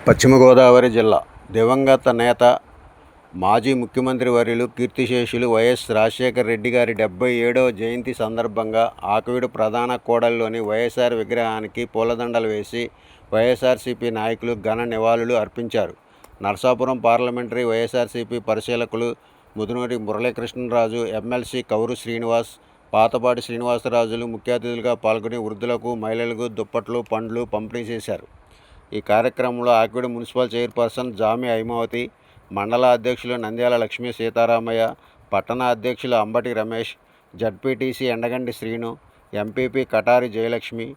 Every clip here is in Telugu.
పశ్చిమ గోదావరి జిల్లా దివంగత నేత మాజీ ముఖ్యమంత్రి వర్యులు కీర్తిశేషులు వైఎస్ రాజశేఖర రెడ్డి గారి 77వ జయంతి సందర్భంగా ఆకివీడు ప్రధాన కూడలిలోని వైఎస్ఆర్ విగ్రహానికి పూలదండలు వేసి వైఎస్ఆర్సీపీ నాయకులు ఘన నివాళులు అర్పించారు. నరసాపురం పార్లమెంటరీ వైఎస్ఆర్సీపీ పరిశీలకులు ముదునూరి మురళీకృష్ణరాజు, ఎమ్మెల్సీ కౌరు శ్రీనివాస్, పాతపాటి శ్రీనివాసరాజులు ముఖ్య అతిథులుగా పాల్గొని వృద్ధులకు, మహిళలకు దుప్పట్లు, పండ్లు పంపిణీ చేశారు. ఈ కార్యక్రమంలో ఆకివీడు మున్సిపల్ చైర్పర్సన్ జామి హైమావతి, మండల అధ్యక్షులు నంద్యాల లక్ష్మీ సీతారామయ్య, పట్టణ అధ్యక్షులు అంబటి రమేష్, జడ్పీటీసీ ఎండగంటి శ్రీను, ఎంపీపీ కటారి జయలక్ష్మి,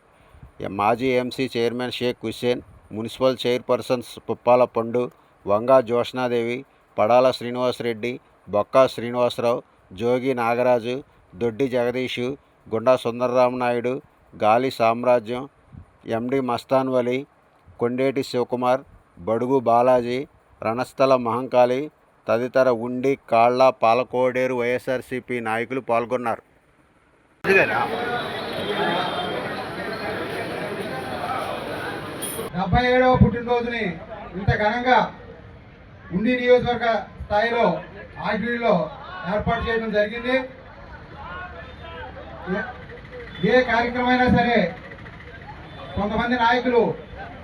మాజీ MC chairman Sheikh Hussain, municipal chairpersons Puppala Pandu, Vanga జోష్నాదేవి, Padala Srinivasa Reddy, బొక్కా శ్రీనివాసరావు, జోగి నాగరాజు, దొడ్డి జగదీషు, గుండా సుందరరామనాయుడు, గాలి సామ్రాజ్యం, ఎండి మస్తాన్ వలి, కొండేటి శివకుమార్, బడుగు బాలాజీ, రణస్థల మహంకాళి తదితర ఉండి, కాళ్ళ, పాలకోడేరు వైఎస్ఆర్సీపీ నాయకులు పాల్గొన్నారు. 77వ పుట్టినరోజుని ఇంత ఘనంగా ఉండి నియోజకవర్గ స్థాయిలో ఆకివీడులో ఏర్పాటు చేయడం జరిగింది. ఏ కార్యక్రమమైనా సరే కొంతమంది నాయకులు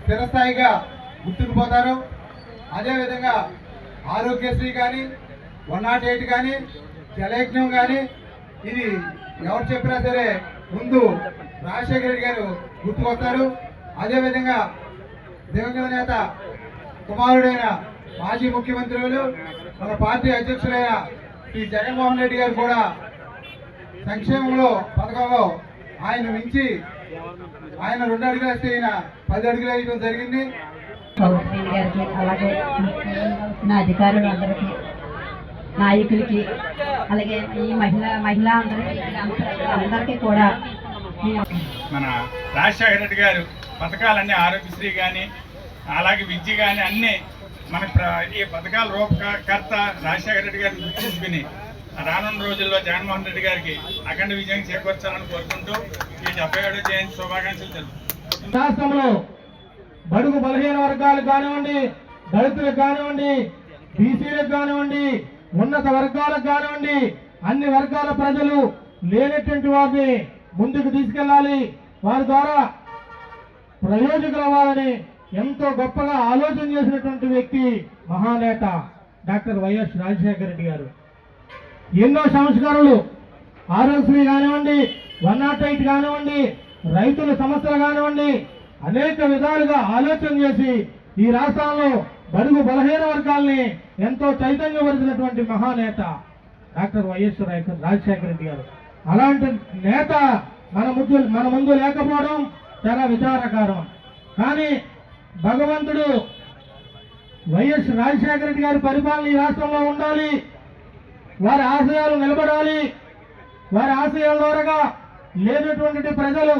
స్థిరస్థాయిగా గుర్తుకుపోతారు. అదేవిధంగా ఆరోగ్యశ్రీ కానీ, 108 కానీ, జలయజ్ఞం కానీ, ఇది ఎవరు చెప్పినా సరే ముందు రాజశేఖర రెడ్డి గారు గుర్తుకొస్తారు. అదేవిధంగా దివంగత నేత కుమారుడైన మాజీ ముఖ్యమంత్రులు, మన పార్టీ అధ్యక్షులైన శ్రీ జగన్మోహన్ రెడ్డి గారు కూడా సంక్షేమంలో పథకంలో ఆయన మించి ఆయన 2 అడుగులు వేస్తే ఈయన 10 అడుగులు వేయడం జరిగింది. గారికి, అలాగే నా అధికారులు అందరికీ, నాయకులకి, అలాగే ఈ మహిళా అందరికీ కూడా మన రాజశేఖర రెడ్డి గారు పథకాలన్నీ ఆరోగ్యశ్రీ కానీ, అలాగే విద్య కానీ అన్నీ మన ఈ పథకాల రూపకర్త రాజశేఖర రెడ్డి గారిని గుర్తించుకుని రానున్న రోజుల్లో జగన్మోహన్ రెడ్డి గారికి అఖండ విజయం చేకూర్చాలని కోరుకుంటూ ఈ 77వ జయంతి శుభాకాంక్షలు తెలుపుతున్నాను. రాష్ట్రంలో బడుగు బలహీన వర్గాలకు కానివ్వండి, దళితులకు కానివ్వండి, బీసీలకు కానివ్వండి, ఉన్నత వర్గాలకు కానివ్వండి, అన్ని వర్గాల ప్రజలు లేనటువంటి వారిని ముందుకు తీసుకెళ్లాలి, వారి ద్వారా ప్రయోజకులు అవ్వాలని ఎంతో గొప్పగా ఆలోచన చేసినటువంటి వ్యక్తి మహానేత డాక్టర్ వైఎస్ రాజశేఖర రెడ్డి గారు. ఎన్నో సంస్కరణలు, ఆరోగ్యశ్రీ కానివ్వండి, 108 కానివ్వండి, రైతుల సమస్యలు కానివ్వండి, అనేక విధాలుగా ఆలోచన చేసి ఈ రాష్ట్రంలో బడుగు బలహీన వర్గాల్ని ఎంతో చైతన్యపరిచినటువంటి మహానేత డాక్టర్ వైఎస్ రాజశేఖర రెడ్డి గారు. అలాంటి నేత మన ముందు లేకపోవడం చాలా విచారకరం. కానీ భగవంతుడు వైఎస్ రాజశేఖర రెడ్డి గారి పరిపాలన ఈ రాష్ట్రంలో ఉండాలి, వారి ఆశయాలు నిలబడాలి, వారి ఆశయాల ద్వారా లేనటువంటి ప్రజలు,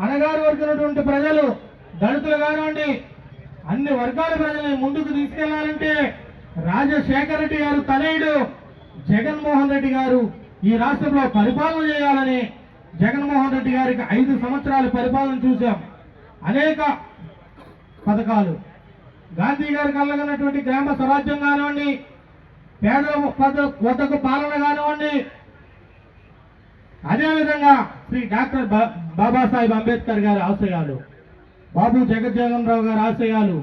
అణగారు వర్గినటువంటి ప్రజలు, దళితులు కానివ్వండి, అన్ని వర్గాల ప్రజల్ని ముందుకు తీసుకెళ్లాలంటే రాజశేఖర రెడ్డి గారు తనయుడు జగన్మోహన్ రెడ్డి గారు ఈ రాష్ట్రంలో పరిపాలన చేయాలని జగన్మోహన్ రెడ్డి గారికి 5 సంవత్సరాల పరిపాలన చూశాం. అనేక పథకాలు, గాంధీ గారు కలగనటువంటి గ్రామ స్వరాజ్యం కానివ్వండి, పేదల వద్దకు పాలన కానివ్వండి, అదేవిధంగా శ్రీ డాక్టర్ బాబాసాహెబ్ అంబేద్కర్ గారి ఆశయాలు, బాబు జగజ్జీవన్ రావు గారి ఆశయాలు,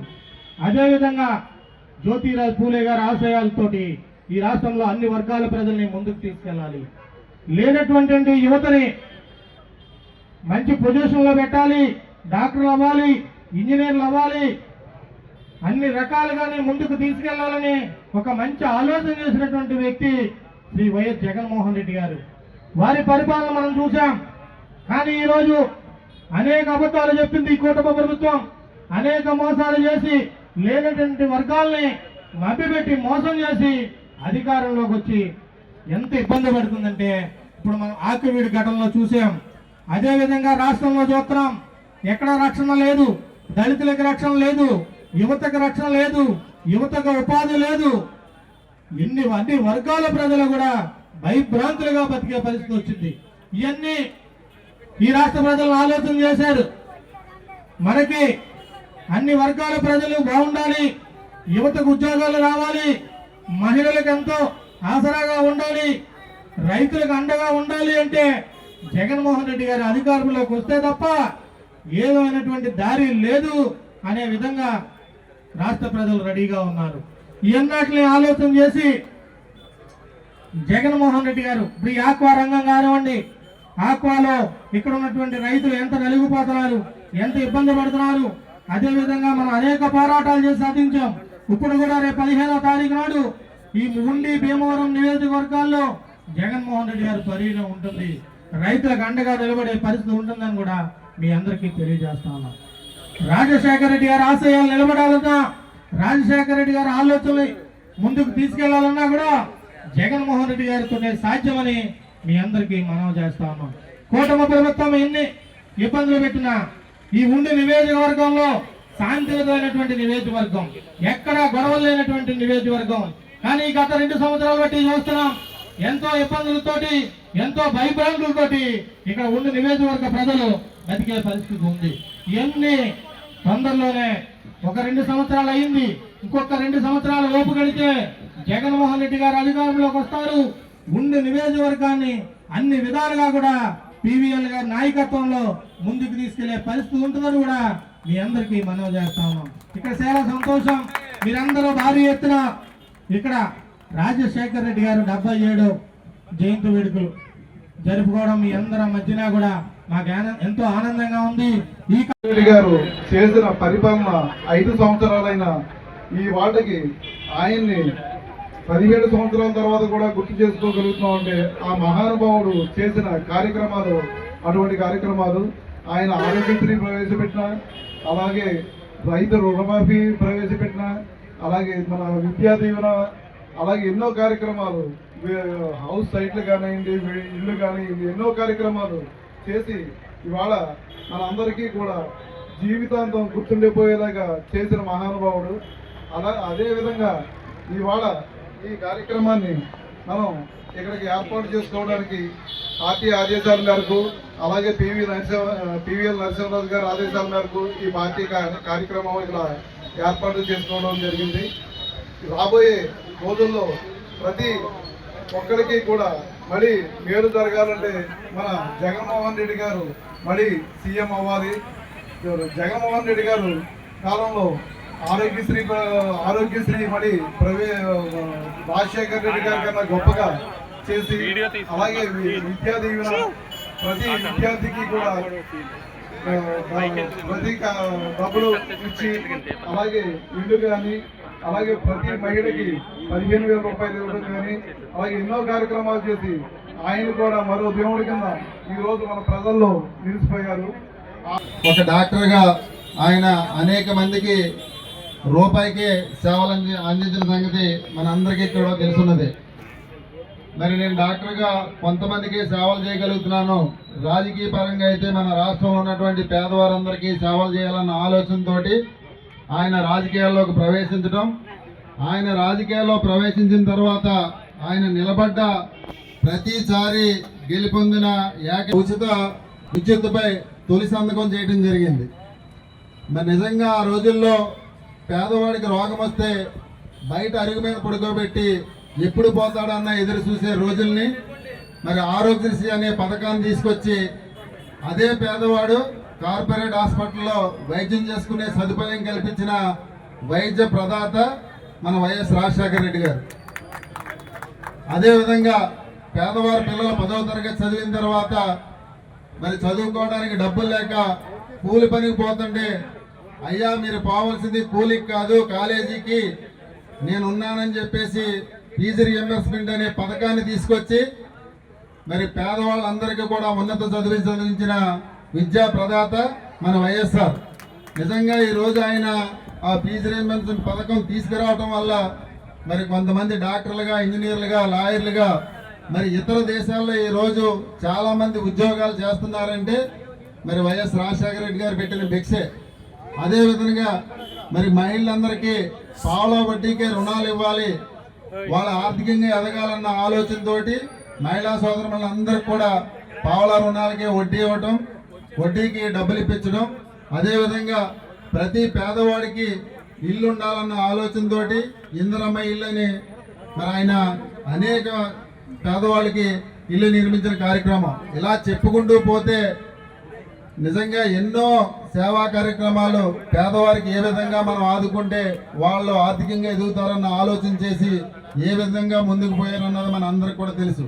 అదేవిధంగా జ్యోతిరాజ్ పూలే గారి ఆశయాలతోటి ఈ రాష్ట్రంలో అన్ని వర్గాల ప్రజల్ని ముందుకు తీసుకెళ్లాలి. లేనటువంటి యువతని మంచి పొజిషన్లో పెట్టాలి, డాక్టర్లు అవ్వాలి, ఇంజనీర్లు అవ్వాలి, అన్ని రకాలుగానే ముందుకు తీసుకెళ్లాలని ఒక మంచి ఆలోచన చేసినటువంటి వ్యక్తి శ్రీ వైఎస్ జగన్మోహన్ రెడ్డి గారు. వారి పరిపాలన మనం చూసాం. కానీ ఈరోజు అనేక అబద్ధాలు చెప్పింది ఈ కూటమి ప్రభుత్వం. అనేక మోసాలు చేసి లేనటువంటి వర్గాల్ని మభ్యపెట్టి మోసం చేసి అధికారంలోకి వచ్చి ఎంత ఇబ్బంది పడుతుందంటే ఇప్పుడు మనం ఆకివీడు ఘటనలో చూసాం. అదేవిధంగా రాష్ట్రంలో చూస్తున్నాం, ఎక్కడ రక్షణ లేదు, దళితులకు రక్షణ లేదు, యువతకు రక్షణ లేదు, యువతకు ఉపాధి లేదు. అన్ని వర్గాల ప్రజలు కూడా భయభ్రాంతులుగా బతికే పరిస్థితి వచ్చింది. ఇవన్నీ ఈ రాష్ట్ర ప్రజలను ఆలోచన చేశారు. మనకి అన్ని వర్గాల ప్రజలు బాగుండాలి, యువతకు ఉద్యోగాలు రావాలి, మహిళలకు ఎంతో ఆసరాగా ఉండాలి, రైతులకు అండగా ఉండాలి అంటే జగన్మోహన్ రెడ్డి గారి అధికారంలోకి వస్తే తప్ప ఏదైనటువంటి దారి లేదు అనే విధంగా రాష్ట్ర ప్రజలు రెడీగా ఉన్నారు. ఇవన్నిటిని ఆలోచన చేసి జగన్మోహన్ రెడ్డి గారు ఇప్పుడు ఆక్వా రంగం కానివ్వండి, ఆక్వాలో ఇక్కడ ఉన్నటువంటి రైతులు ఎంత నలిగిపోతున్నారు, ఎంత ఇబ్బంది పడుతున్నారు. అదేవిధంగా మనం అనేక పోరాటాలు చేసి సాధించాం. ఇప్పుడు కూడా రేపు 15వ తారీఖు నాడు ఈ ఉండి భీమవరం నియోజకవర్గాల్లో జగన్మోహన్ రెడ్డి గారి పర్యటన ఉంటుంది. రైతులకు అండగా నిలబడే పరిస్థితి ఉంటుందని కూడా మీ అందరికీ తెలియజేస్తా ఉన్నాం. రాజశేఖర రెడ్డి గారి ఆశయాలు నిలబడాలన్నా, రాజశేఖర రెడ్డి గారి ఆలోచనలు ముందుకు తీసుకెళ్లాలన్నా కూడా జగన్మోహన్ రెడ్డి గారితోనే సాధ్యమని మీ అందరికీ మనవి చేస్తా ఉన్నాం. కూటమి ప్రభుత్వం ఎన్ని ఇబ్బందులు పెట్టినా ఈ ఉండి నియోజకవర్గంలో శాంతియుతమైనటువంటి నియోజకవర్గం, ఎక్కడా గొడవలు లేనటువంటి నియోజకవర్గం. కానీ గత 2 సంవత్సరాలు బట్టి చూస్తున్నాం, ఎంతో ఇబ్బందులతోటి, ఎంతో భయభ్రాంతులతోటి ఇక్కడ ఉండి నియోజకవర్గ ప్రజలు బతికే పరిస్థితి ఉంది. ఇవన్నీ తొందరలోనే ఒక 2 సంవత్సరాలు అయింది, ఇంకొక 2 సంవత్సరాలు ఓపు గడితే జగన్మోహన్ రెడ్డి గారు అధికారంలోకి వస్తారు. ఉండి నియోజకవర్గాన్ని అన్ని విధాలుగా కూడా పివిఎల్ గారి నాయకత్వంలో ముందుకు తీసుకెళ్లే పరిస్థితి ఉంటుందని కూడా మీ అందరికీ మనవి చేస్తా ఉన్నాం. ఇక్కడ చాలా సంతోషం, మీరందరూ భారీ ఎత్తున ఇక్కడ రాజశేఖర రెడ్డి గారు 77వ జయంతి వేడుకలు జరుపుకోవడం మీ అందరి మధ్యన కూడా మాకు ఎంతో ఆనందంగా ఉంది. ఈ రెడ్డి గారు చేసిన పరిపాలన 5 సంవత్సరాలైన ఈ వాటికి ఆయన్ని 17 సంవత్సరాల తర్వాత కూడా గుర్తు చేసుకోగలుగుతున్నాం అంటే ఆ మహానుభావుడు చేసిన కార్యక్రమాలు, అటువంటి కార్యక్రమాలు. ఆయన ఆరోగ్యశ్రీ ప్రవేశపెట్టిన, అలాగే రైతు రుణమాఫీ ప్రవేశపెట్టిన, అలాగే మన విద్యా దీవెన, అలాగే ఎన్నో కార్యక్రమాలు, హౌస్ సైట్లు కానివ్వండి, ఇల్లు కానివ్వండి, ఎన్నో కార్యక్రమాలు చేసి ఇవాళ మనందరికీ కూడా జీవితాంతం గుర్తుండిపోయేలాగా చేసిన మహానుభావుడు. అదేవిధంగా ఇవాళ ఈ కార్యక్రమాన్ని మనం ఇక్కడికి ఏర్పాటు చేసుకోవడానికి పార్టీ ఆదేశాల మేరకు, అలాగే పివిఎల్ నరసింహరాజు గారి ఆదేశాల మేరకు ఈ పార్టీ కార్యక్రమం ఇక్కడ ఏర్పాటు చేసుకోవడం జరిగింది. రాబోయే రోజుల్లో ప్రతి ఒక్కరికి కూడా మళ్ళీ మేలు జరగాలంటే మన జగన్మోహన్ రెడ్డి గారు మళ్ళీ సీఎం అవ్వాలి. జగన్మోహన్ రెడ్డి గారు కాలంలో ఆరోగ్యశ్రీ మరి రాజశేఖర రెడ్డి గారి కన్నా గొప్పగా చేసి, అలాగే విద్యా దీవెన ప్రతి విద్యార్థికి కూడా ప్రతి డబ్బులు ఇచ్చి, అలాగే ఇల్లు కానీ, అలాగే ప్రతి మహిళకి 15,000 రూపాయలు ఇవ్వడం కానీ, అలాగే ఎన్నో కార్యక్రమాలు చేసి ఆయన కూడా మరో దేవుడి కింద ఈరోజు మన ప్రజల్లో నిలిచిపోయారు. ఒక డాక్టర్గా ఆయన అనేక మందికి రూపాయికి సేవలు అందించిన సంగతి మనందరికీ కూడా తెలుసున్నది. మరి నేను డాక్టర్గా కొంతమందికి సేవలు చేయగలుగుతున్నాను. రాజకీయ పరంగా అయితే మన రాష్ట్రంలో ఉన్నటువంటి పేదవారందరికీ సేవలు చేయాలన్న ఆలోచనతో ఆయన రాజకీయాల్లోకి ప్రవేశించడం, ఆయన రాజకీయాల్లో ప్రవేశించిన తర్వాత ఆయన నిలబడ్డ ప్రతిసారి గెలుపొందిన ఉచిత విద్యుత్తుపై తొలి సంతకం చేయడం జరిగింది. మరి నిజంగా ఆ రోజుల్లో పేదవాడికి రోగం వస్తే బయట అరుగు మీద పడుకోబెట్టి ఎప్పుడు పోతాడన్న ఎదురు చూసే రోజుల్ని మరి ఆరోగ్యశ్రీ అనే పథకాన్ని తీసుకొచ్చి అదే పేదవాడు కార్పొరేట్ హాస్పిటల్లో వైద్యం చేసుకునే సదుపాయం కల్పించిన వైద్య ప్రదాత మన వైఎస్ రాజశేఖర రెడ్డి గారు. అదేవిధంగా పేదవారి పిల్లలు 10వ తరగతి చదివిన తర్వాత మరి చదువుకోవడానికి డబ్బులు లేక కూలి పనికి పోతుంటే, అయ్యా మీరు పోవాల్సింది కూలికి కాదు కాలేజీకి, నేను ఉన్నానని చెప్పేసి ఫీజు రియంబర్స్మెంట్ అనే పథకాన్ని తీసుకొచ్చి మరి పేదవాళ్ళందరికీ కూడా ఉన్నత చదివించిన విద్యా ప్రదాత మన వైఎస్ఆర్. నిజంగా ఈరోజు ఆయన ఆ ఫీజు రియంబర్స్మెంట్ పథకం తీసుకురావడం వల్ల మరి కొంతమంది డాక్టర్లుగా, ఇంజనీర్లుగా, లాయర్లుగా మరి ఇతర దేశాల్లో ఈరోజు చాలామంది ఉద్యోగాలు చేస్తున్నారంటే మరి వైఎస్ రాజశేఖర రెడ్డి గారు పెట్టిన భిక్షే. అదేవిధంగా మరి మహిళలందరికీ పావలా వడ్డీకే రుణాలు ఇవ్వాలి, వాళ్ళ ఆర్థికంగా ఎదగాలన్న ఆలోచనతోటి మహిళా సోదరులందరికీ కూడా పావలా రుణాలకే వడ్డీ ఇవ్వటం, వడ్డీకి డబ్బులు ఇప్పించడం, అదేవిధంగా ప్రతి పేదవాడికి ఇల్లు ఉండాలన్న ఆలోచనతోటి ఇందిరమ్మ ఇల్లు అని మరి ఆయన అనేక పేదవాళ్ళకి ఇల్లు నిర్మించిన కార్యక్రమం. ఇలా చెప్పుకుంటూ పోతే నిజంగా ఎన్నో సేవా కార్యక్రమాలు పేదవారికి ఏ విధంగా మనం ఆదుకుంటే వాళ్ళు ఆర్థికంగా ఎదుగుతారన్న ఆలోచన చేసి ఏ విధంగా ముందుకు పోయారన్నది మన అందరికి కూడా తెలుసు.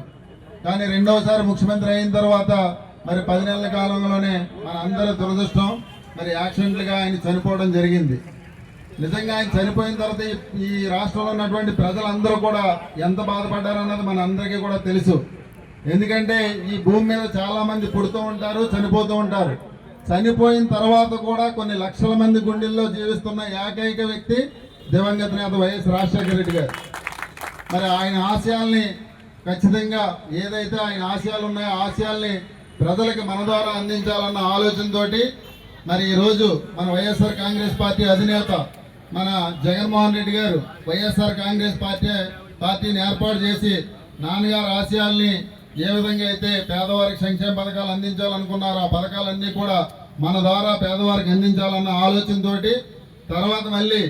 కానీ రెండవసారి ముఖ్యమంత్రి అయిన తర్వాత మరి 10 నెలల కాలంలోనే మన అందరి దురదృష్టం మరి యాక్సిడెంట్లుగా ఆయన చనిపోవడం జరిగింది. నిజంగా ఆయన చనిపోయిన తర్వాత ఈ రాష్ట్రంలో ఉన్నటువంటి ప్రజలందరూ కూడా ఎంత బాధపడ్డారన్నది మన అందరికీ కూడా తెలుసు. ఎందుకంటే ఈ భూమి మీద చాలా మంది పుడుతూ ఉంటారు, చనిపోతూ ఉంటారు. చనిపోయిన తర్వాత కూడా కొన్ని లక్షల మంది గుండెల్లో జీవిస్తున్న ఏకైక వ్యక్తి దివంగత నేత వైఎస్ రాజశేఖర రెడ్డి గారు. మరి ఆయన ఆశయాల్ని ఖచ్చితంగా ఏదైతే ఆయన ఆశయాలు ఉన్నాయో ఆశయాల్ని ప్రజలకు మన ద్వారా అందించాలన్న ఆలోచనతోటి మరి ఈరోజు మన వైఎస్ఆర్ కాంగ్రెస్ పార్టీ అధినేత మన జగన్మోహన్ రెడ్డి గారు వైఎస్ఆర్ కాంగ్రెస్ పార్టీని ఏర్పాటు చేసి నాన్నగారు ఆశయాల్ని ఏ విధంగా అయితే పేదవారికి సంక్షేమ పథకాలు అందించాలనుకున్నారో ఆ పథకాలన్నీ కూడా మన ద్వారా పేదవారికి అందించాలన్న ఆలోచనతోటి తర్వాత మళ్ళీ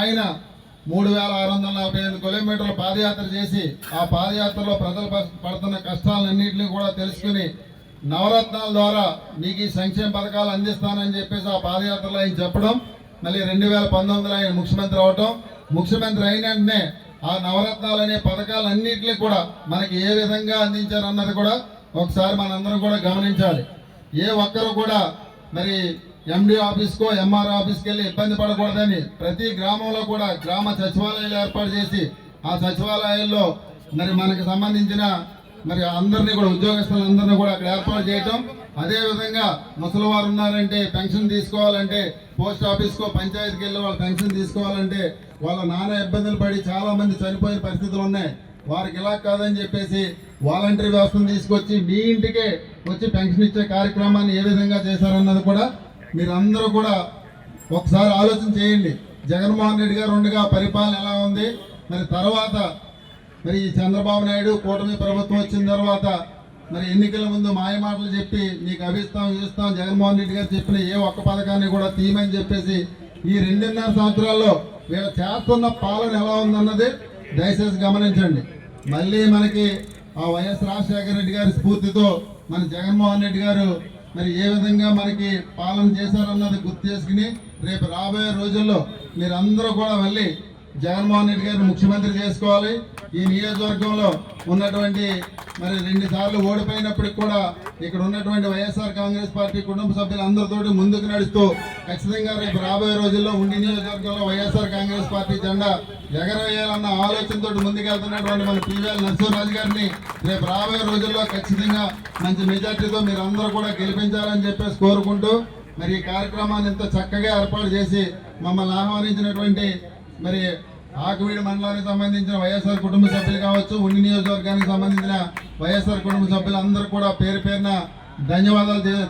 ఆయన 3645 కిలోమీటర్ల పాదయాత్ర చేసి ఆ పాదయాత్రలో ప్రజలు పడుతున్న కష్టాలన్నింటినీ కూడా తెలుసుకుని నవరత్నాల ద్వారా మీకు ఈ సంక్షేమ పథకాలు అందిస్తానని చెప్పేసి ఆ పాదయాత్రలో ఆయన చెప్పడం, మళ్ళీ 2019 ఆయన ముఖ్యమంత్రి అవటం, ముఖ్యమంత్రి అయిన వెంటనే ఆ నవరత్నాలు అనే పథకాలన్నింటినీ కూడా మనకి ఏ విధంగా అందించారన్నది కూడా ఒకసారి మనందరం కూడా గమనించాలి. ఏ ఒక్కరు కూడా మరి ఎండి ఆఫీస్కో ఎంఆర్ ఆఫీస్కి వెళ్ళి ఇబ్బంది పడకూడదని ప్రతి గ్రామంలో కూడా గ్రామ సచివాలయాలు ఏర్పాటు చేసి ఆ సచివాలయాల్లో మరి మనకు సంబంధించిన మరి అందరినీ కూడా ఉద్యోగస్తులందరినీ కూడా అక్కడ ఏర్పాటు చేయటం. అదేవిధంగా ముసలివారు ఉన్నారంటే పెన్షన్ తీసుకోవాలంటే పోస్ట్ ఆఫీస్కో పంచాయతీకి వెళ్ళి వాళ్ళు పెన్షన్ తీసుకోవాలంటే వాళ్ళ నానా ఇబ్బందులు పడి చాలా మంది చనిపోయిన పరిస్థితులు ఉన్నాయి. వారికి ఇలా కాదని చెప్పేసి వాలంటరీ వ్యవస్థను తీసుకొచ్చి మీ ఇంటికే వచ్చి పెన్షన్ ఇచ్చే కార్యక్రమాన్ని ఏ విధంగా చేశారన్నది కూడా మీరందరూ కూడా ఒకసారి ఆలోచన చేయండి. జగన్మోహన్ రెడ్డి గారు ఉండగా పరిపాలన ఎలా ఉంది, మరి తర్వాత మరి ఈ చంద్రబాబు నాయుడు కూటమి ప్రభుత్వం వచ్చిన తర్వాత మరి ఎన్నికల ముందు మాయమాటలు చెప్పి నీకు అభిస్తాం ఇస్తాం జగన్మోహన్ రెడ్డి గారు చెప్పిన ఏ ఒక్క పథకాన్ని కూడా తీయమని చెప్పేసి ఈ 2.5 సంవత్సరాల్లో వీళ్ళు చేస్తున్న పాలన ఎలా ఉందన్నది దయచేసి గమనించండి. మళ్ళీ మనకి ఆ వైఎస్ రాజశేఖర రెడ్డి గారి స్ఫూర్తితో మన జగన్మోహన్ రెడ్డి గారు మరి ఏ విధంగా మనకి పాలన చేశారన్నది గుర్తు చేసుకుని రేపు రాబోయే రోజుల్లో మీరందరూ కూడా మళ్ళీ జగన్మోహన్ రెడ్డి గారిని ముఖ్యమంత్రి చేసుకోవాలి. ఈ నియోజకవర్గంలో ఉన్నటువంటి మరి 2 సార్లు ఓడిపోయినప్పటికి కూడా ఇక్కడ ఉన్నటువంటి వైఎస్ఆర్ కాంగ్రెస్ పార్టీ కుటుంబ సభ్యులందరితోటి ముందుకు నడుస్తూ ఖచ్చితంగా రేపు రాబోయే రోజుల్లో ఉండి నియోజకవర్గంలో వైఎస్ఆర్ కాంగ్రెస్ పార్టీ జెండా ఎగరవేయాలన్న ఆలోచనతో ముందుకెళ్తున్నటువంటి మన పివిఎల్ నరసింహరాజు గారిని రేపు రాబోయే రోజుల్లో ఖచ్చితంగా మంచి మెజార్టీతో మీరు అందరూ కూడా గెలిపించాలని చెప్పేసి కోరుకుంటూ మరి ఈ కార్యక్రమాన్ని ఇంత చక్కగా ఏర్పాటు చేసి మమ్మల్ని ఆహ్వానించినటువంటి మరి ఆకువీడి మండలానికి సంబంధించిన వైఎస్ఆర్ కుటుంబ సభ్యులు కావచ్చు, ఉండి నియోజకవర్గానికి సంబంధించిన వైఎస్ఆర్ కుటుంబ సభ్యులందరూ కూడా పేరు పేరున ధన్యవాదాలు తెలియ